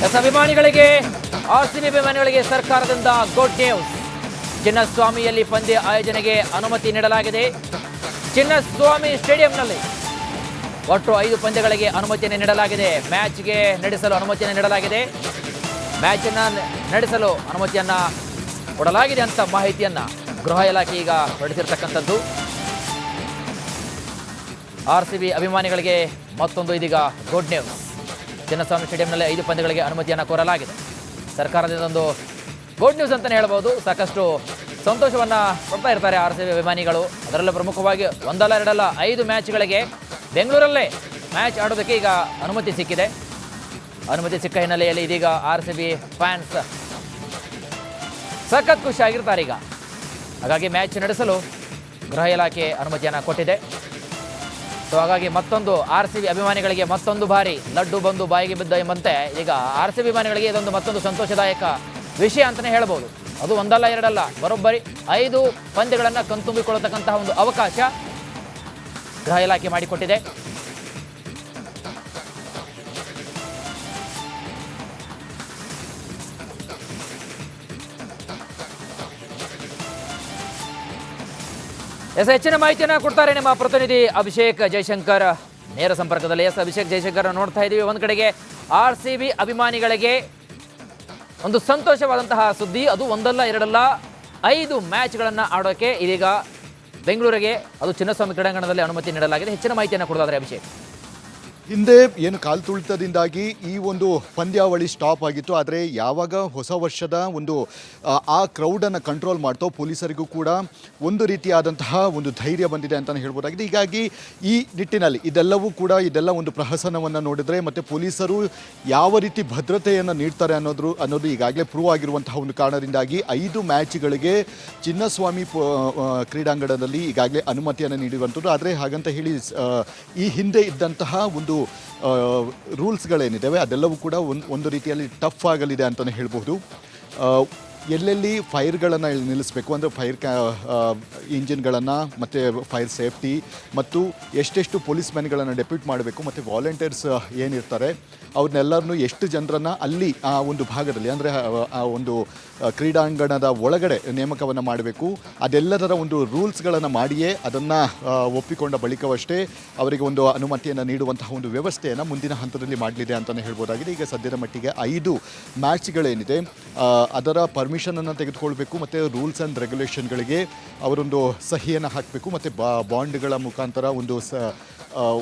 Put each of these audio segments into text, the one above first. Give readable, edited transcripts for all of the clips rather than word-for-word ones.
ಅಭಿಮಾನಿಗಳಿಗೆ ಆರ್ಸಿಬಿ ಅಭಿಮಾನಿಗಳಿಗೆ ಸರ್ಕಾರದಿಂದ ಗುಡ್ ನ್ಯೂಸ್. ಚಿನ್ನಸ್ವಾಮಿಯಲ್ಲಿ ಪಂದ್ಯ ಆಯೋಜನೆಗೆ ಅನುಮತಿ ನೀಡಲಾಗಿದೆ. ಚಿನ್ನಸ್ವಾಮಿ ಸ್ಟೇಡಿಯಂನಲ್ಲಿ ಒಟ್ಟು 5 ಪಂದ್ಯಗಳಿಗೆ ಅನುಮತಿಯನ್ನು ನೀಡಲಾಗಿದೆ. ಮ್ಯಾಚ್ಗೆ ನಡೆಸಲು ಅನುಮತಿಯನ್ನು ನೀಡಲಾಗಿದೆ. ಮ್ಯಾಚನ್ನು ನಡೆಸಲು ಅನುಮತಿಯನ್ನು ಕೊಡಲಾಗಿದೆ ಅಂತ ಮಾಹಿತಿಯನ್ನು ಗೃಹ ಇಲಾಖೆ ಈಗ ಹೊರಡಿಸಿರ್ತಕ್ಕಂಥದ್ದು. ಆರ್ಸಿಬಿ ಅಭಿಮಾನಿಗಳಿಗೆ ಮತ್ತೊಂದು ಇದೀಗ ಗುಡ್ ನ್ಯೂಸ್. ಚಿನ್ನಸ್ವಾಮಿ ಸ್ಟೇಡಿಯಂನಲ್ಲಿ 5 ಪಂದ್ಯಗಳಿಗೆ ಅನುಮತಿಯನ್ನು ಕೋರಲಾಗಿದೆ. ಸರ್ಕಾರದಿಂದ ಒಂದು ಗುಡ್ ನ್ಯೂಸ್ ಅಂತಲೇ ಹೇಳ್ಬೋದು. ಸಾಕಷ್ಟು ಸಂತೋಷವನ್ನು ಕೊಡ್ತಾ ಇರ್ತಾರೆ ಆರ್ಸಿಬಿ ಅಭಿಮಾನಿಗಳು. ಅದರಲ್ಲೂ ಪ್ರಮುಖವಾಗಿ ಒಂದಲ್ಲ ಎರಡಲ್ಲ 5 ಮ್ಯಾಚ್ಗಳಿಗೆ ಬೆಂಗಳೂರಲ್ಲೇ ಮ್ಯಾಚ್ ಆಡೋದಕ್ಕೆ ಈಗ ಅನುಮತಿ ಸಿಕ್ಕಿದೆ. ಅನುಮತಿ ಸಿಕ್ಕ ಹಿನ್ನೆಲೆಯಲ್ಲಿ ಇದೀಗ ಆರ್ಸಿಬಿ ಫ್ಯಾನ್ಸ್ ಸಖತ್ ಖುಷಿಯಾಗಿರ್ತಾರೆ ಈಗ. ಹಾಗಾಗಿ ಮ್ಯಾಚ್ ನಡೆಸಲು ಗೃಹ ಇಲಾಖೆ ಅನುಮತಿಯನ್ನು ಕೊಟ್ಟಿದೆ. ಸೊ ಹಾಗಾಗಿ ಮತ್ತೊಂದು ಆರ್ಸಿಬಿ ಅಭಿಮಾನಿಗಳಿಗೆ ಮತ್ತೊಂದು ಬಾರಿ ಲಡ್ಡು ಬಂದು ಬಾಯಿಗೆ ಬಿದ್ದ ಎಂಬಂತೆ ಈಗ ಆರ್ಸಿಬಿ ಅಭಿಮಾನಿಗಳಿಗೆ ಇದೊಂದು ಮತ್ತೊಂದು ಸಂತೋಷದಾಯಕ ವಿಷಯ ಅಂತಲೇ ಹೇಳ್ಬೋದು. ಅದು ಒಂದಲ್ಲ ಎರಡಲ್ಲ, ಬರೋಬ್ಬರಿ 5 ಪಂದ್ಯಗಳನ್ನು ಕಣ್ತುಂಬಿಕೊಳ್ಳತಕ್ಕಂತಹ ಒಂದು ಅವಕಾಶ ಗೃಹ ಇಲಾಖೆ ಮಾಡಿಕೊಟ್ಟಿದೆ. ಹೆಚ್ಚಿನ ಮಾಹಿತಿಯನ್ನು ಕೊಡ್ತಾರೆ ನಮ್ಮ ಪ್ರತಿನಿಧಿ ಅಭಿಷೇಕ್ ಜಯಶಂಕರ್ ನೇರ ಸಂಪರ್ಕದಲ್ಲಿ. ಅಭಿಷೇಕ್ ಜಯಶಂಕರ್ ನೋಡ್ತಾ ಇದ್ದೀವಿ. ಒಂದು ಕಡೆಗೆ ಆರ್ಸಿಬಿ ಅಭಿಮಾನಿಗಳಿಗೆ ಒಂದು ಸಂತೋಷವಾದಂತಹ ಸುದ್ದಿ. ಅದು ಒಂದಲ್ಲ ಎರಡಲ್ಲ 5 ಮ್ಯಾಚ್ಗಳನ್ನು ಆಡೋಕ್ಕೆ ಇದೀಗ ಬೆಂಗಳೂರಿಗೆ ಅದು ಚಿನ್ನಸ್ವಾಮಿ ಕ್ರೀಡಾಂಗಣದಲ್ಲಿ ಅನುಮತಿ ನೀಡಲಾಗಿದೆ. ಹೆಚ್ಚಿನ ಮಾಹಿತಿಯನ್ನು ಕೊಡೋದಾದ್ರೆ ಅಭಿಷೇಕ್. ಹಿಂದೆ ಏನು ಕಾಲು ತುಳಿತದಿಂದಾಗಿ ಈ ಒಂದು ಪಂದ್ಯಾವಳಿ ಸ್ಟಾಪ್ ಆಗಿತ್ತು. ಆದರೆ ಯಾವಾಗ ಹೊಸ ವರ್ಷದ ಒಂದು ಆ ಕ್ರೌಡನ್ನು ಕಂಟ್ರೋಲ್ ಮಾಡ್ತೋ ಪೊಲೀಸರಿಗೂ ಕೂಡ ಒಂದು ರೀತಿಯಾದಂತಹ ಒಂದು ಧೈರ್ಯ ಬಂದಿದೆ ಅಂತಲೇ ಹೇಳ್ಬೋದಾಗಿದೆ. ಹೀಗಾಗಿ ಈ ನಿಟ್ಟಿನಲ್ಲಿ ಇದೆಲ್ಲ ಒಂದು ಪ್ರಹಸನವನ್ನು ನೋಡಿದರೆ ಮತ್ತು ಪೊಲೀಸರು ಯಾವ ರೀತಿ ಭದ್ರತೆಯನ್ನು ನೀಡ್ತಾರೆ ಅನ್ನೋದು ಈಗಾಗಲೇ ಪ್ರೂವ್ ಆಗಿರುವಂತಹ ಒಂದು ಕಾರಣದಿಂದಾಗಿ 5 ಮ್ಯಾಚ್ಗಳಿಗೆ ಚಿನ್ನಸ್ವಾಮಿ ಕ್ರೀಡಾಂಗಣದಲ್ಲಿ ಈಗಾಗಲೇ ಅನುಮತಿಯನ್ನು ನೀಡಿರುವಂಥದ್ದು. ಆದರೆ ಹಾಗಂತ ಹೇಳಿ ಈ ಹಿಂದೆ ಇದ್ದಂತಹ ಒಂದು ರೂಲ್ಸ್ಗಳೇನಿದ್ದಾವೆ ಅದೆಲ್ಲವೂ ಕೂಡ ಒಂದು ರೀತಿಯಲ್ಲಿ ಟಫ್ ಆಗಲಿದೆ ಅಂತಲೇ ಹೇಳ್ಬೋದು. ಎಲ್ಲೆಲ್ಲಿ ಫೈರ್ಗಳನ್ನು ನಿಲ್ಲಿಸಬೇಕು ಅಂದರೆ ಇಂಜಿನ್ಗಳನ್ನು ಮತ್ತು ಫೈರ್ ಸೇಫ್ಟಿ ಮತ್ತು ಎಷ್ಟೆಷ್ಟು ಪೊಲೀಸ್ ಮ್ಯಾನ್ಗಳನ್ನು ಡೆಪ್ಯೂಟ್ ಮಾಡಬೇಕು ಮತ್ತು ವಾಲಂಟಿಯರ್ಸ್ ಏನಿರ್ತಾರೆ ಅವ್ರನ್ನೆಲ್ಲರನ್ನೂ ಎಷ್ಟು ಜನರನ್ನು ಅಲ್ಲಿ ಆ ಒಂದು ಭಾಗದಲ್ಲಿ ಅಂದರೆ ಆ ಒಂದು ಕ್ರೀಡಾಂಗಣದ ಒಳಗಡೆ ನೇಮಕವನ್ನು ಮಾಡಬೇಕು. ಅದೆಲ್ಲದರ ಒಂದು ರೂಲ್ಸ್ಗಳನ್ನು ಮಾಡಿಯೇ ಅದನ್ನು ಒಪ್ಪಿಕೊಂಡ ಬಳಿಕವಷ್ಟೇ ಅವರಿಗೆ ಒಂದು ಅನುಮತಿಯನ್ನು ನೀಡುವಂತಹ ಒಂದು ವ್ಯವಸ್ಥೆಯನ್ನು ಮುಂದಿನ ಹಂತದಲ್ಲಿ ಮಾಡಲಿದೆ ಅಂತಲೇ ಹೇಳ್ಬೋದಾಗಿದೆ. ಈಗ ಸದ್ಯದ ಮಟ್ಟಿಗೆ 5 ಮ್ಯಾಚ್ಗಳೇನಿದೆ ಅದರ ಪರ್ಮಿಷನನ್ನು ತೆಗೆದುಕೊಳ್ಬೇಕು ಮತ್ತು ರೂಲ್ಸ್ ಆ್ಯಂಡ್ ರೆಗ್ಯುಲೇಷನ್ಗಳಿಗೆ ಅವರೊಂದು ಸಹಿಯನ್ನು ಹಾಕಬೇಕು ಮತ್ತು ಬಾಂಡ್ಗಳ ಮುಖಾಂತರ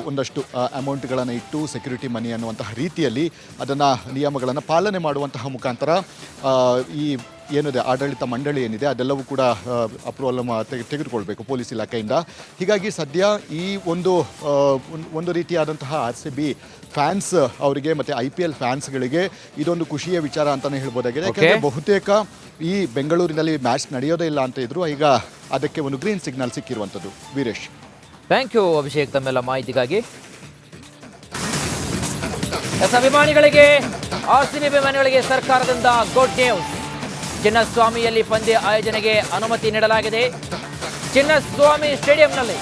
ಒಂದಷ್ಟು ಅಮೌಂಟ್ಗಳನ್ನು ಇಟ್ಟು ಸೆಕ್ಯೂರಿಟಿ ಮನಿ ಅನ್ನುವಂತಹ ರೀತಿಯಲ್ಲಿ ಅದನ್ನು ನಿಯಮಗಳನ್ನು ಪಾಲನೆ ಮಾಡುವಂತಹ ಮುಖಾಂತರ ಈ ಏನಿದೆ ಆಡಳಿತ ಮಂಡಳಿ ಏನಿದೆ ಅದೆಲ್ಲವೂ ಕೂಡ ಅಪ್ರೂವಲ್ ತೆಗೆದುಕೊಳ್ಬೇಕು ಪೊಲೀಸ್ ಇಲಾಖೆಯಿಂದ. ಹೀಗಾಗಿ ಸದ್ಯ ಈ ಒಂದು ರೀತಿಯಾದಂತಹ RCB ಫ್ಯಾನ್ಸ್ ಅವರಿಗೆ ಮತ್ತು IPL ಫ್ಯಾನ್ಸ್ಗಳಿಗೆ ಇದೊಂದು ಖುಷಿಯ ವಿಚಾರ ಅಂತಲೇ ಹೇಳ್ಬೋದಾಗಿದೆ. ಯಾಕಂದರೆ ಬಹುತೇಕ ಈ ಬೆಂಗಳೂರಿನಲ್ಲಿ ಮ್ಯಾಚ್ ನಡೆಯೋದೇ ಇಲ್ಲ ಅಂತ ಇದ್ರು, ಈಗ ಅದಕ್ಕೆ ಒಂದು ಗ್ರೀನ್ ಸಿಗ್ನಲ್ ಸಿಕ್ಕಿರುವಂಥದ್ದು. ವೀರೇಶ್, ಥ್ಯಾಂಕ್ ಯು ಅಭಿಷೇಕ್ ತಮ್ಮೆಲ್ಲ ಮಾಹಿತಿಗಾಗಿ. ಅಭಿಮಾನಿಗಳಿಗೆ ಆರ್ಸಿಬಿ ಅಭಿಮಾನಿಗಳಿಗೆ ಸರ್ಕಾರದಿಂದ ಗುಡ್ ನ್ಯೂಸ್. ಚಿನ್ನಸ್ವಾಮಿಯಲ್ಲಿ ಪಂದ್ಯ ಆಯೋಜನೆಗೆ ಅನುಮತಿ ನೀಡಲಾಗಿದೆ. ಚಿನ್ನಸ್ವಾಮಿ ಸ್ಟೇಡಿಯಂನಲ್ಲಿ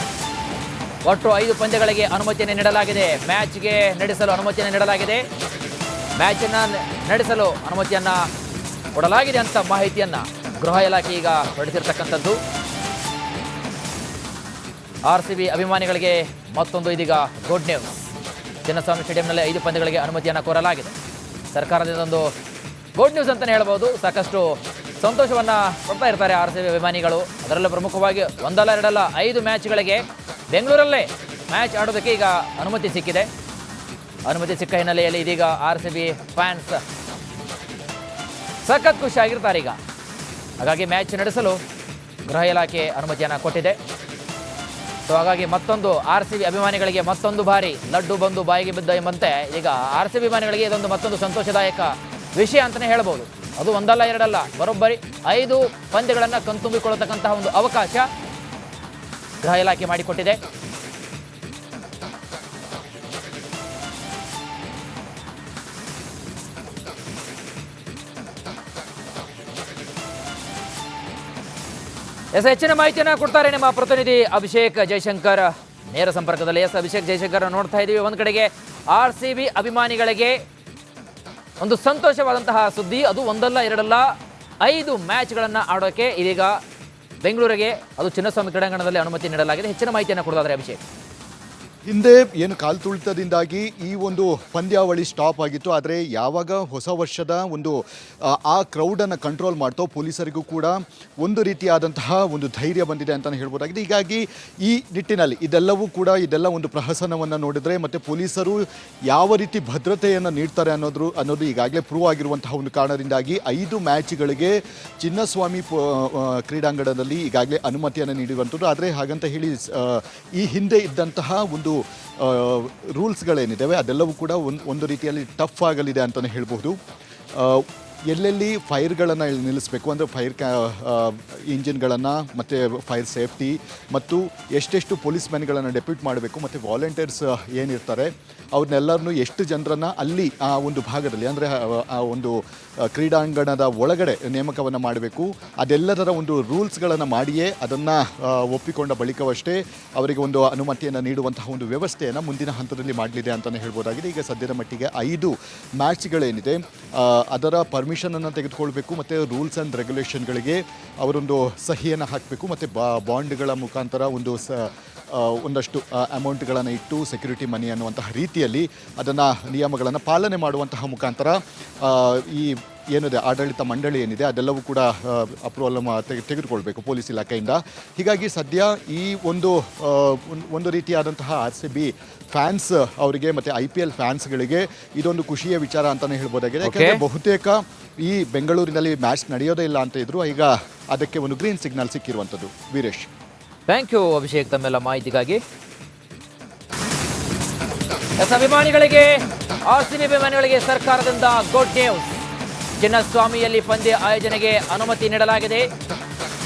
ಒಟ್ಟು 5 ಪಂದ್ಯಗಳಿಗೆ ಅನುಮತಿಯನ್ನು ನೀಡಲಾಗಿದೆ. ಮ್ಯಾಚ್ಗೆ ನಡೆಸಲು ಅನುಮತಿಯನ್ನು ನೀಡಲಾಗಿದೆ. ಮ್ಯಾಚನ್ನು ನಡೆಸಲು ಅನುಮತಿಯನ್ನು ಕೊಡಲಾಗಿದೆ ಅಂತ ಮಾಹಿತಿಯನ್ನು ಗೃಹ ಇಲಾಖೆ ಈಗ ಹೊರಡಿಸಿರ್ತಕ್ಕಂಥದ್ದು. ಆರ್ಸಿಬಿ ಅಭಿಮಾನಿಗಳಿಗೆ ಮತ್ತೊಂದು ಇದೀಗ ಗುಡ್ ನ್ಯೂಸ್. ಚಿನ್ನಸ್ವಾಮಿ ಸ್ಟೇಡಿಯಂನಲ್ಲಿ 5 ಪಂದ್ಯಗಳಿಗೆ ಅನುಮತಿಯನ್ನು ಕೋರಲಾಗಿದೆ. ಸರ್ಕಾರದಿಂದ ಒಂದು ಗುಡ್ ನ್ಯೂಸ್ ಅಂತಲೇ ಹೇಳ್ಬೋದು. ಸಾಕಷ್ಟು ಸಂತೋಷವನ್ನು ಕೊಡ್ತಾ ಇರ್ತಾರೆ ಆರ್ಸಿಬಿ ಅಭಿಮಾನಿಗಳು. ಅದರಲ್ಲೂ ಪ್ರಮುಖವಾಗಿ ಒಂದಲ್ಲ ಎರಡಲ್ಲ 5 ಮ್ಯಾಚ್ಗಳಿಗೆ ಬೆಂಗಳೂರಲ್ಲೇ ಮ್ಯಾಚ್ ಆಡೋದಕ್ಕೆ ಈಗ ಅನುಮತಿ ಸಿಕ್ಕಿದೆ. ಅನುಮತಿ ಸಿಕ್ಕ ಹಿನ್ನೆಲೆಯಲ್ಲಿ ಇದೀಗ ಆರ್ಸಿಬಿ ಫ್ಯಾನ್ಸ್ ಸಖತ್ ಖುಷಿಯಾಗಿರ್ತಾರೆ ಈಗ. ಹಾಗಾಗಿ ಮ್ಯಾಚ್ ನಡೆಸಲು ಗೃಹ ಇಲಾಖೆ ಅನುಮತಿಯನ್ನು ಕೊಟ್ಟಿದೆ. ಸೊ ಹಾಗಾಗಿ ಮತ್ತೊಂದು ಆರ್ಸಿಬಿ ಅಭಿಮಾನಿಗಳಿಗೆ ಮತ್ತೊಂದು ಬಾರಿ ಲಡ್ಡು ಬಂದು ಬಾಯಿಗೆ ಬಿದ್ದ ಎಂಬಂತೆ ಈಗ ಆರ್ಸಿಬಿ ಅಭಿಮಾನಿಗಳಿಗೆ ಇದೊಂದು ಮತ್ತೊಂದು ಸಂತೋಷದಾಯಕ ವಿಷಯ ಅಂತಲೇ ಹೇಳ್ಬೋದು. ಅದು ಒಂದಲ್ಲ ಎರಡಲ್ಲ, ಬರೋಬ್ಬರಿ 5 ಪಂದ್ಯಗಳನ್ನು ಕಣ್ತುಂಬಿಕೊಳ್ಳತಕ್ಕಂತಹ ಒಂದು ಅವಕಾಶ ಗೃಹ ಇಲಾಖೆ ಮಾಡಿಕೊಟ್ಟಿದೆ. ಹೆಚ್ಚಿನ ಮಾಹಿತಿಯನ್ನು ಕೊಡ್ತಾರೆ ನಮ್ಮ ಪ್ರತಿನಿಧಿ ಅಭಿಷೇಕ್ ಜಯಶಂಕರ್ ನೇರ ಸಂಪರ್ಕದಲ್ಲಿ. ಅಭಿಷೇಕ್ ಜಯಶಂಕರ್ ನೋಡ್ತಾ ಇದ್ದೀವಿ. ಒಂದು ಕಡೆಗೆ ಆರ್ಸಿಬಿ ಅಭಿಮಾನಿಗಳಿಗೆ ಒಂದು ಸಂತೋಷವಾದಂತಹ ಸುದ್ದಿ, ಅದು ಒಂದಲ್ಲ ಎರಡಲ್ಲ 5 ಮ್ಯಾಚ್ಗಳನ್ನು ಆಡೋಕ್ಕೆ ಇದೀಗ ಬೆಂಗಳೂರಿಗೆ ಅದು ಚಿನ್ನಸ್ವಾಮಿ ಕ್ರೀಡಾಂಗಣದಲ್ಲಿ ಅನುಮತಿ ನೀಡಲಾಗಿದೆ. ಹೆಚ್ಚಿನ ಮಾಹಿತಿಯನ್ನು ಕೊಡೋದಾದ್ರೆ ಅಭಿಷೇಕ್. ಹಿಂದೆ ಏನು ಕಾಲ್ತುಳಿತದಿಂದಾಗಿ ಈ ಒಂದು ಪಂದ್ಯಾವಳಿ ಸ್ಟಾಪ್ ಆಗಿತ್ತು. ಆದರೆ ಯಾವಾಗ ಹೊಸ ವರ್ಷದ ಒಂದು ಆ ಕ್ರೌಡನ್ನು ಕಂಟ್ರೋಲ್ ಮಾಡ್ತೋ ಪೊಲೀಸರಿಗೂ ಕೂಡ ಒಂದು ರೀತಿಯಾದಂತಹ ಒಂದು ಧೈರ್ಯ ಬಂದಿದೆ ಅಂತಲೇ ಹೇಳ್ಬೋದಾಗಿದೆ. ಹೀಗಾಗಿ ಈ ನಿಟ್ಟಿನಲ್ಲಿ ಇದೆಲ್ಲ ಒಂದು ಪ್ರಹಸನವನ್ನು ನೋಡಿದರೆ ಮತ್ತು ಪೊಲೀಸರು ಯಾವ ರೀತಿ ಭದ್ರತೆಯನ್ನು ನೀಡ್ತಾರೆ ಅನ್ನೋದು ಈಗಾಗಲೇ ಪ್ರೂವ್ ಆಗಿರುವಂತಹ ಒಂದು ಕಾರಣದಿಂದಾಗಿ 5 ಮ್ಯಾಚ್ಗಳಿಗೆ ಚಿನ್ನಸ್ವಾಮಿ ಕ್ರೀಡಾಂಗಣದಲ್ಲಿ ಈಗಾಗಲೇ ಅನುಮತಿಯನ್ನು ನೀಡಿರುವಂಥದ್ದು. ಆದರೆ ಹಾಗಂತ ಹೇಳಿ ಈ ಹಿಂದೆ ಇದ್ದಂತಹ ಒಂದು ರೂಲ್ಸ್ಗಳೇನಿದ್ದಾವೆ ಅದೆಲ್ಲವೂ ಕೂಡ ಒಂದು ರೀತಿಯಲ್ಲಿ ಟಫ್ ಆಗಲಿದೆ ಅಂತಲೇ ಹೇಳ್ಬೋದು. ಎಲ್ಲೆಲ್ಲಿ ಫೈರ್ಗಳನ್ನು ನಿಲ್ಲಿಸಬೇಕು ಅಂದರೆ ಇಂಜಿನ್ಗಳನ್ನು ಮತ್ತು ಫೈರ್ ಸೇಫ್ಟಿ ಮತ್ತು ಎಷ್ಟೆಷ್ಟು ಪೊಲೀಸ್ ಮ್ಯಾನ್ಗಳನ್ನು ಡೆಪ್ಯೂಟ್ ಮಾಡಬೇಕು ಮತ್ತು ವಾಲಂಟಿಯರ್ಸ್ ಏನಿರ್ತಾರೆ ಅವ್ರನ್ನೆಲ್ಲರನ್ನೂ ಎಷ್ಟು ಜನರನ್ನು ಅಲ್ಲಿ ಆ ಒಂದು ಭಾಗದಲ್ಲಿ ಅಂದರೆ ಆ ಒಂದು ಕ್ರೀಡಾಂಗಣದ ಒಳಗಡೆ ನೇಮಕವನ್ನು ಮಾಡಬೇಕು. ಅದೆಲ್ಲದರ ಒಂದು ರೂಲ್ಸ್ಗಳನ್ನು ಮಾಡಿಯೇ ಅದನ್ನು ಒಪ್ಪಿಕೊಂಡ ಬಳಿಕವಷ್ಟೇ ಅವರಿಗೆ ಒಂದು ಅನುಮತಿಯನ್ನು ನೀಡುವಂತಹ ಒಂದು ವ್ಯವಸ್ಥೆಯನ್ನು ಮುಂದಿನ ಹಂತದಲ್ಲಿ ಮಾಡಲಿದೆ ಅಂತಲೇ ಹೇಳ್ಬೋದಾಗಿದೆ. ಈಗ ಸದ್ಯದ ಮಟ್ಟಿಗೆ 5 ಮ್ಯಾಚ್ಗಳೇನಿದೆ ಅದರ ಪರ್ಮಿಷನನ್ನು ತೆಗೆದುಕೊಳ್ಬೇಕು ಮತ್ತು ರೂಲ್ಸ್ ಆ್ಯಂಡ್ ರೆಗ್ಯುಲೇಷನ್ಗಳಿಗೆ ಅವರೊಂದು ಸಹಿಯನ್ನು ಹಾಕಬೇಕು ಮತ್ತು ಬಾಂಡ್ಗಳ ಮುಖಾಂತರ ಒಂದಷ್ಟು ಅಮೌಂಟ್ಗಳನ್ನು ಇಟ್ಟು ಸೆಕ್ಯೂರಿಟಿ ಮನಿ ಅನ್ನುವಂತಹ ರೀತಿಯಲ್ಲಿ ಅದನ್ನು ನಿಯಮಗಳನ್ನು ಪಾಲನೆ ಮಾಡುವಂತಹ ಮುಖಾಂತರ ಈ ಏನಿದೆ ಆಡಳಿತ ಮಂಡಳಿ ಏನಿದೆ ಅದೆಲ್ಲವೂ ಕೂಡ ಅಪ್ರೂವಲ್ ತೆಗೆದುಕೊಳ್ಬೇಕು ಪೊಲೀಸ್ ಇಲಾಖೆಯಿಂದ. ಹೀಗಾಗಿ ಸದ್ಯ ಈ ಒಂದು ರೀತಿಯಾದಂತಹ RCB ಫ್ಯಾನ್ಸ್ ಅವರಿಗೆ ಮತ್ತು IPL ಫ್ಯಾನ್ಸ್ಗಳಿಗೆ ಇದೊಂದು ಖುಷಿಯ ವಿಚಾರ ಅಂತಲೇ ಹೇಳ್ಬೋದಾಗಿದೆ. ಯಾಕಂದರೆ ಬಹುತೇಕ ಈ ಬೆಂಗಳೂರಿನಲ್ಲಿ ಮ್ಯಾಚ್ ನಡೆಯೋದೇ ಇಲ್ಲ ಅಂತ ಇದ್ರು, ಈಗ ಅದಕ್ಕೆ ಒಂದು ಗ್ರೀನ್ ಸಿಗ್ನಲ್ ಸಿಕ್ಕಿರುವಂಥದ್ದು. ವೀರೇಶ್, ಥ್ಯಾಂಕ್ ಯು ಅಭಿಷೇಕ್ ತಮ್ಮೆಲ್ಲ ಮಾಹಿತಿಗಾಗಿ. ಅಭಿಮಾನಿಗಳಿಗೆ RCB ಅಭಿಮಾನಿಗಳಿಗೆ ಸರ್ಕಾರದಿಂದ ಗುಡ್ ನ್ಯೂಸ್. ಚಿನ್ನಸ್ವಾಮಿಯಲ್ಲಿ ಪಂದ್ಯ ಆಯೋಜನೆಗೆ ಅನುಮತಿ ನೀಡಲಾಗಿದೆ.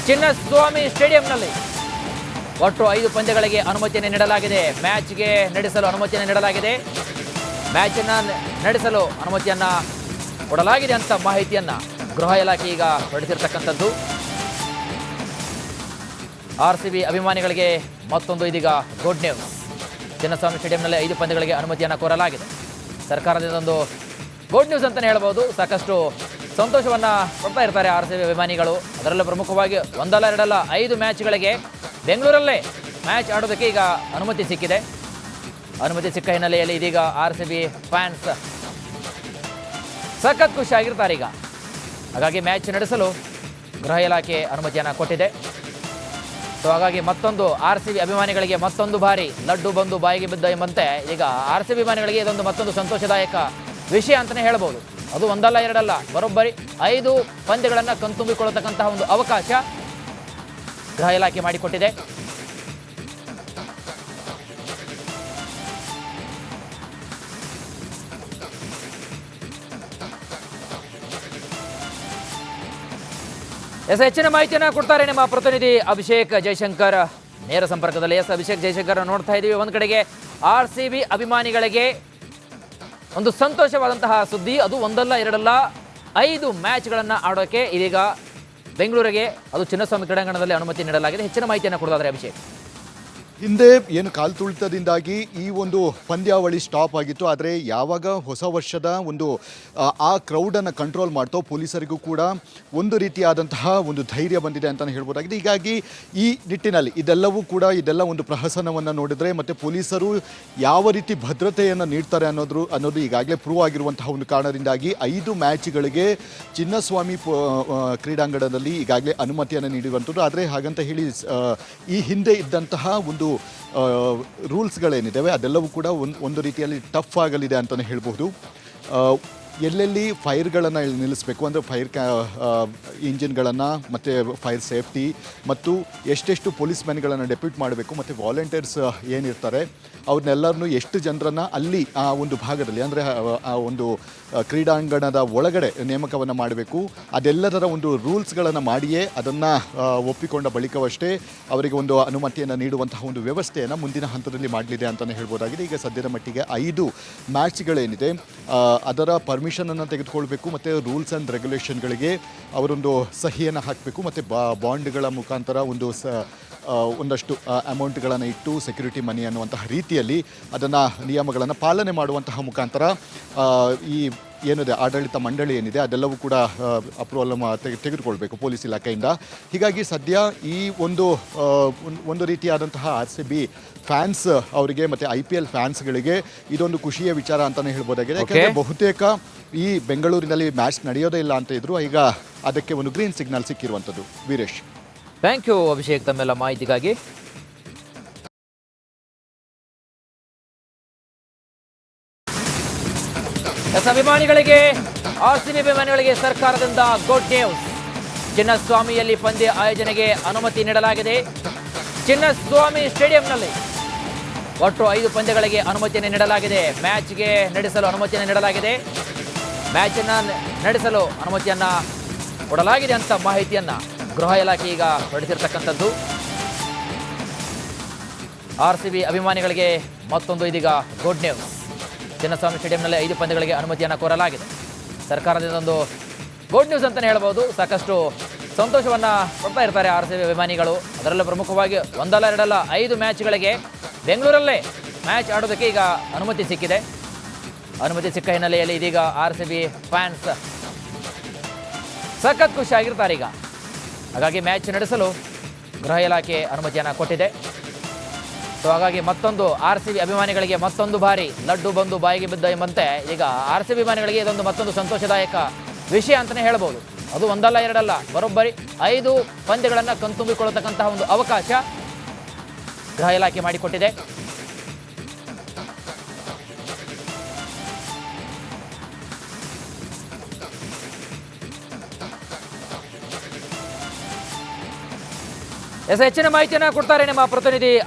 ಚಿನ್ನಸ್ವಾಮಿ ಸ್ಟೇಡಿಯಂನಲ್ಲಿ ಒಟ್ಟು 5 ಪಂದ್ಯಗಳಿಗೆ ಅನುಮತಿಯನ್ನು ನೀಡಲಾಗಿದೆ. ಮ್ಯಾಚ್ಗೆ ನಡೆಸಲು ಅನುಮತಿಯನ್ನು ನೀಡಲಾಗಿದೆ. ಮ್ಯಾಚನ್ನು ನಡೆಸಲು ಅನುಮತಿಯನ್ನು ಕೊಡಲಾಗಿದೆ ಅಂತ ಮಾಹಿತಿಯನ್ನು ಗೃಹ ಇಲಾಖೆ ಈಗ ಹೊರಡಿಸಿರ್ತಕ್ಕಂಥದ್ದು. RCB ಅಭಿಮಾನಿಗಳಿಗೆ ಮತ್ತೊಂದು ಇದೀಗ ಗುಡ್ ನ್ಯೂಸ್. ಚಿನ್ನಸ್ವಾಮಿ ಸ್ಟೇಡಿಯಂನಲ್ಲಿ 5 ಪಂದ್ಯಗಳಿಗೆ ಅನುಮತಿಯನ್ನು ಕೋರಲಾಗಿದೆ. ಸರ್ಕಾರದಿಂದ ಒಂದು ಗುಡ್ ನ್ಯೂಸ್ ಅಂತಲೇ ಹೇಳ್ಬೋದು. ಸಾಕಷ್ಟು ಸಂತೋಷವನ್ನು ಕೊಡ್ತಾ ಇರ್ತಾರೆ RCB ಅಭಿಮಾನಿಗಳು. ಅದರಲ್ಲೂ ಪ್ರಮುಖವಾಗಿ ಒಂದಲ್ಲ ಎರಡಲ್ಲ 5 ಮ್ಯಾಚ್ಗಳಿಗೆ ಬೆಂಗಳೂರಲ್ಲೇ ಮ್ಯಾಚ್ ಆಡೋದಕ್ಕೆ ಈಗ ಅನುಮತಿ ಸಿಕ್ಕಿದೆ. ಅನುಮತಿ ಸಿಕ್ಕ ಹಿನ್ನೆಲೆಯಲ್ಲಿ ಇದೀಗ RCB ಫ್ಯಾನ್ಸ್ ಸಖತ್ ಖುಷಿಯಾಗಿರ್ತಾರೆ ಈಗ. ಹಾಗಾಗಿ ಮ್ಯಾಚ್ ನಡೆಸಲು ಗೃಹ ಇಲಾಖೆ ಅನುಮತಿಯನ್ನು ಕೊಟ್ಟಿದೆ. ಸೊ ಹಾಗಾಗಿ ಮತ್ತೊಂದು RCB ಅಭಿಮಾನಿಗಳಿಗೆ ಮತ್ತೊಂದು ಬಾರಿ ಲಡ್ಡು ಬಂದು ಬಾಯಿಗೆ ಬಿದ್ದ ಎಂಬಂತೆ ಈಗ RCB ಅಭಿಮಾನಿಗಳಿಗೆ ಇದೊಂದು ಮತ್ತೊಂದು ಸಂತೋಷದಾಯಕ ವಿಷಯ ಅಂತಲೇ ಹೇಳ್ಬೋದು. ಅದು ಒಂದಲ್ಲ ಎರಡಲ್ಲ ಬರೋಬ್ಬರಿ 5 ಪಂದ್ಯಗಳನ್ನು ಕಣ್ತುಂಬಿಕೊಳ್ಳತಕ್ಕಂತಹ ಒಂದು ಅವಕಾಶ ಗೃಹ ಇಲಾಖೆ ಮಾಡಿಕೊಟ್ಟಿದೆ. ಹೆಚ್ಚಿನ ಮಾಹಿತಿಯನ್ನು ಕೊಡ್ತಾರೆ ನಮ್ಮ ಪ್ರತಿನಿಧಿ ಅಭಿಷೇಕ್ ಜಯಶಂಕರ್ ನೇರ ಸಂಪರ್ಕದಲ್ಲಿ. ಅಭಿಷೇಕ್ ಜಯಶಂಕರ್ ನೋಡ್ತಾ ಇದ್ದೀವಿ. ಒಂದು ಕಡೆಗೆ RCB ಅಭಿಮಾನಿಗಳಿಗೆ ಒಂದು ಸಂತೋಷವಾದಂತಹ ಸುದ್ದಿ, ಅದು ಒಂದಲ್ಲ ಎರಡಲ್ಲ 5 ಮ್ಯಾಚ್ಗಳನ್ನು ಆಡೋಕ್ಕೆ ಇದೀಗ ಬೆಂಗಳೂರಿಗೆ ಅದು ಚಿನ್ನಸ್ವಾಮಿ ಕ್ರೀಡಾಂಗಣದಲ್ಲಿ ಅನುಮತಿ ನೀಡಲಾಗಿದೆ. ಹೆಚ್ಚಿನ ಮಾಹಿತಿಯನ್ನು ಕೊಡೋದಾದ್ರೆ ಅಭಿಷೇಕ್. ಹಿಂದೆ ಏನು ಕಾಲ್ತುಳಿತದಿಂದಾಗಿ ಈ ಒಂದು ಪಂದ್ಯಾವಳಿ ಸ್ಟಾಪ್ ಆಗಿತ್ತು. ಆದರೆ ಯಾವಾಗ ಹೊಸ ವರ್ಷದ ಒಂದು ಆ ಕ್ರೌಡನ್ನು ಕಂಟ್ರೋಲ್ ಮಾಡ್ತೋ ಪೊಲೀಸರಿಗೂ ಕೂಡ ಒಂದು ರೀತಿಯಾದಂತಹ ಒಂದು ಧೈರ್ಯ ಬಂದಿದೆ ಅಂತಲೇ ಹೇಳ್ಬೋದಾಗಿದೆ. ಹೀಗಾಗಿ ಈ ನಿಟ್ಟಿನಲ್ಲಿ ಇದೆಲ್ಲ ಒಂದು ಪ್ರಹಸನವನ್ನು ನೋಡಿದರೆ ಮತ್ತು ಪೊಲೀಸರು ಯಾವ ರೀತಿ ಭದ್ರತೆಯನ್ನು ನೀಡ್ತಾರೆ ಅನ್ನೋದು ಈಗಾಗಲೇ ಪ್ರೂವ್ ಆಗಿರುವಂತಹ ಒಂದು ಕಾರಣದಿಂದಾಗಿ 5 ಮ್ಯಾಚ್ಗಳಿಗೆ ಚಿನ್ನಸ್ವಾಮಿ ಕ್ರೀಡಾಂಗಣದಲ್ಲಿ ಈಗಾಗಲೇ ಅನುಮತಿಯನ್ನು ನೀಡಿರುವಂಥದ್ದು. ಆದರೆ ಹಾಗಂತ ಹೇಳಿ ಈ ಹಿಂದೆ ಇದ್ದಂತಹ ಒಂದು ರೂಲ್ಸ್ಗಳೇನಿದ್ದಾವೆ ಅದೆಲ್ಲವೂ ಕೂಡ ಒಂದು ರೀತಿಯಲ್ಲಿ ಟಫ್ ಆಗಲಿದೆ ಅಂತಲೇ ಹೇಳ್ಬೋದು. ಎಲ್ಲೆಲ್ಲಿ ಫೈರ್ಗಳನ್ನು ನಿಲ್ಲಿಸಬೇಕು ಅಂದರೆ ಇಂಜಿನ್ಗಳನ್ನು ಮತ್ತು ಫೈರ್ ಸೇಫ್ಟಿ ಮತ್ತು ಎಷ್ಟೆಷ್ಟು ಪೊಲೀಸ್ ಮ್ಯಾನ್ಗಳನ್ನು ಡೆಪ್ಯೂಟ್ ಮಾಡಬೇಕು ಮತ್ತು ವಾಲಂಟಿಯರ್ಸ್ ಏನಿರ್ತಾರೆ ಅವ್ರನ್ನೆಲ್ಲರನ್ನೂ ಎಷ್ಟು ಜನರನ್ನು ಅಲ್ಲಿ ಆ ಒಂದು ಭಾಗದಲ್ಲಿ ಅಂದರೆ ಆ ಒಂದು ಕ್ರೀಡಾಂಗಣದ ಒಳಗಡೆ ನೇಮಕವನ್ನು ಮಾಡಬೇಕು. ಅದೆಲ್ಲದರ ಒಂದು ರೂಲ್ಸ್ಗಳನ್ನು ಮಾಡಿಯೇ ಅದನ್ನು ಒಪ್ಪಿಕೊಂಡ ಬಳಿಕವಷ್ಟೇ ಅವರಿಗೆ ಒಂದು ಅನುಮತಿಯನ್ನು ನೀಡುವಂತಹ ಒಂದು ವ್ಯವಸ್ಥೆಯನ್ನು ಮುಂದಿನ ಹಂತದಲ್ಲಿ ಮಾಡಲಿದೆ ಅಂತಲೇ ಹೇಳ್ಬೋದಾಗಿದೆ. ಈಗ ಸದ್ಯದ ಮಟ್ಟಿಗೆ 5 ಮ್ಯಾಚ್ಗಳೇನಿದೆ ಅದರ ಪರ್ಮಿಷನನ್ನು ತೆಗೆದುಕೊಳ್ಬೇಕು ಮತ್ತು ರೂಲ್ಸ್ ಆ್ಯಂಡ್ ರೆಗ್ಯುಲೇಷನ್ಗಳಿಗೆ ಅವರೊಂದು ಸಹಿಯನ್ನು ಹಾಕಬೇಕು ಮತ್ತು ಬಾಂಡ್ಗಳ ಮುಖಾಂತರ ಒಂದಷ್ಟು ಅಮೌಂಟ್ಗಳನ್ನು ಇಟ್ಟು ಸೆಕ್ಯೂರಿಟಿ ಮನಿ ಅನ್ನುವಂತಹ ರೀತಿಯಲ್ಲಿ ಅದನ್ನು ನಿಯಮಗಳನ್ನು ಪಾಲನೆ ಮಾಡುವಂತಹ ಮುಖಾಂತರ ಈ ಏನಿದೆ ಆಡಳಿತ ಮಂಡಳಿ ಏನಿದೆ ಅದೆಲ್ಲವೂ ಕೂಡ ಅಪ್ರೂವಲ್ ತೆಗೆದುಕೊಳ್ಬೇಕು ಪೊಲೀಸ್ ಇಲಾಖೆಯಿಂದ. ಹೀಗಾಗಿ ಸದ್ಯ ಈ ಒಂದು ರೀತಿಯಾದಂತಹ RCB ಫ್ಯಾನ್ಸ್ ಅವರಿಗೆ ಮತ್ತು IPL ಫ್ಯಾನ್ಸ್ಗಳಿಗೆ ಇದೊಂದು ಖುಷಿಯ ವಿಚಾರ ಅಂತಲೇ ಹೇಳ್ಬೋದಾಗಿದೆ. ಯಾಕಂದರೆ ಬಹುತೇಕ ಈ ಬೆಂಗಳೂರಿನಲ್ಲಿ ಮ್ಯಾಚ್ ನಡೆಯೋದೇ ಇಲ್ಲ ಅಂತ ಇದ್ರು, ಈಗ ಅದಕ್ಕೆ ಒಂದು ಗ್ರೀನ್ ಸಿಗ್ನಲ್ ಸಿಕ್ಕಿರುವಂಥದ್ದು. ವೀರೇಶ್, ಥ್ಯಾಂಕ್ ಯು ಅಭಿಷೇಕ್ ತಮ್ಮೆಲ್ಲ ಮಾಹಿತಿಗಾಗಿ. ಅಭಿಮಾನಿಗಳಿಗೆ RCB ಅಭಿಮಾನಿಗಳಿಗೆ ಸರ್ಕಾರದಿಂದ ಗುಡ್ ನ್ಯೂಸ್. ಚಿನ್ನಸ್ವಾಮಿಯಲ್ಲಿ ಪಂದ್ಯ ಆಯೋಜನೆಗೆ ಅನುಮತಿ ನೀಡಲಾಗಿದೆ. ಚಿನ್ನಸ್ವಾಮಿ ಸ್ಟೇಡಿಯಂನಲ್ಲಿ ಒಟ್ಟು 5 ಪಂದ್ಯಗಳಿಗೆ ಅನುಮತಿಯನ್ನು ನೀಡಲಾಗಿದೆ. ಮ್ಯಾಚ್ಗೆ ನಡೆಸಲು ಅನುಮತಿಯನ್ನು ನೀಡಲಾಗಿದೆ. ಮ್ಯಾಚನ್ನು ನಡೆಸಲು ಅನುಮತಿಯನ್ನು ಕೊಡಲಾಗಿದೆ ಅಂತ ಮಾಹಿತಿಯನ್ನು ಗೃಹ ಇಲಾಖೆ ಈಗ ಹೊರಡಿಸಿರ್ತಕ್ಕಂಥದ್ದು. RCB ಅಭಿಮಾನಿಗಳಿಗೆ ಮತ್ತೊಂದು ಇದೀಗ ಗುಡ್ ನ್ಯೂಸ್. ಚಿನ್ನಸ್ವಾಮಿ ಸ್ಟೇಡಿಯಂನಲ್ಲಿ 5 ಪಂದ್ಯಗಳಿಗೆ ಅನುಮತಿಯನ್ನು ಕೋರಲಾಗಿದೆ. ಸರ್ಕಾರದಿಂದ ಒಂದು ಗುಡ್ ನ್ಯೂಸ್ ಅಂತಲೇ ಹೇಳ್ಬೋದು. ಸಾಕಷ್ಟು ಸಂತೋಷವನ್ನು ಕೊಡ್ತಾ ಇರ್ತಾರೆ RCB ಅಭಿಮಾನಿಗಳು. ಅದರಲ್ಲೂ ಪ್ರಮುಖವಾಗಿ ಒಂದಲ್ಲ ಎರಡಲ್ಲ 5 ಮ್ಯಾಚ್ಗಳಿಗೆ ಬೆಂಗಳೂರಲ್ಲೇ ಮ್ಯಾಚ್ ಆಡೋದಕ್ಕೆ ಈಗ ಅನುಮತಿ ಸಿಕ್ಕಿದೆ. ಅನುಮತಿ ಸಿಕ್ಕ ಹಿನ್ನೆಲೆಯಲ್ಲಿ ಇದೀಗ RCB ಫ್ಯಾನ್ಸ್ ಸಖತ್ ಖುಷಿಯಾಗಿರ್ತಾರೆ ಈಗ. ಹಾಗಾಗಿ ಮ್ಯಾಚ್ ನಡೆಸಲು ಗೃಹ ಇಲಾಖೆ ಅನುಮತಿಯನ್ನು ಕೊಟ್ಟಿದೆ. ಸೊ ಹಾಗಾಗಿ ಮತ್ತೊಂದು RCB ಅಭಿಮಾನಿಗಳಿಗೆ ಮತ್ತೊಂದು ಬಾರಿ ಲಡ್ಡು ಬಂದು ಬಾಯಿಗೆ ಬಿದ್ದ ಎಂಬಂತೆ ಈಗ RCB ಅಭಿಮಾನಿಗಳಿಗೆ ಇದೊಂದು ಮತ್ತೊಂದು ಸಂತೋಷದಾಯಕ ವಿಷಯ ಅಂತಲೇ ಹೇಳ್ಬೋದು. ಅದು ಒಂದಲ್ಲ ಎರಡಲ್ಲ, ಬರೋಬ್ಬರಿ 5 ಪಂದ್ಯಗಳನ್ನು ಕಣ್ತುಂಬಿಕೊಳ್ಳತಕ್ಕಂತಹ ಒಂದು ಅವಕಾಶ ಗೃಹ ಇಲಾಖೆ ಮಾಡಿಕೊಟ್ಟಿದೆ. ಹೆಚ್ಚಿನ ಮಾಹಿತಿಯನ್ನು ಕೊಡ್ತಾರೆ ನಮ್ಮ ಪ್ರತಿನಿಧಿ